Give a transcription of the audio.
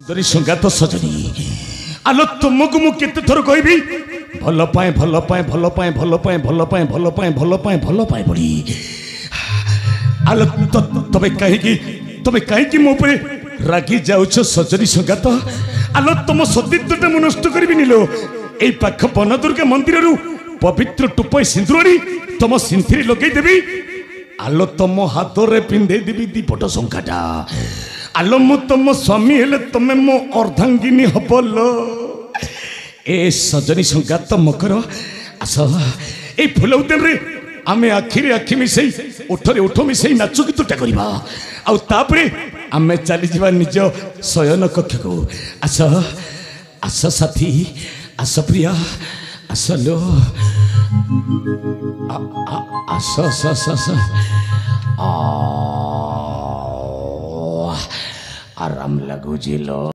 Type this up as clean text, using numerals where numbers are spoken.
दरी संगात सजनी आलो तुमको मु केते थर कहबी भल पाए भल पाए भल पाए भल पाए भल पाए भल पाए भल पाए भल पाए बड़ी आलो तबे कहीं मो ऊपर रागी जाउछ सजनी संगात आलो तुम सतीत्वटा मु नष्ट करबी निलो एई पाख बन दुर्गा मंदिर रु पवित्र टुपय सिंदूरी तुम सिंथरी लगई देबी आलो तुम हाथ रे पिंधे देबी दीपट संखाटा आलो मु तुम स्वामी हेले तमे मो अर्धांगिनी हबलो ए सजनी संगात मकर आस ए फुल उद्यान रे आमे आखिरे आखि मिसई ओठरे ओठ मिसई नाच गीतटा करबा आ तापरे आमे चली जीवा निज शयन कक्ष को आस आस साथी आस प्रिया आस लो आस आस आस आस आराम लगुजिलो।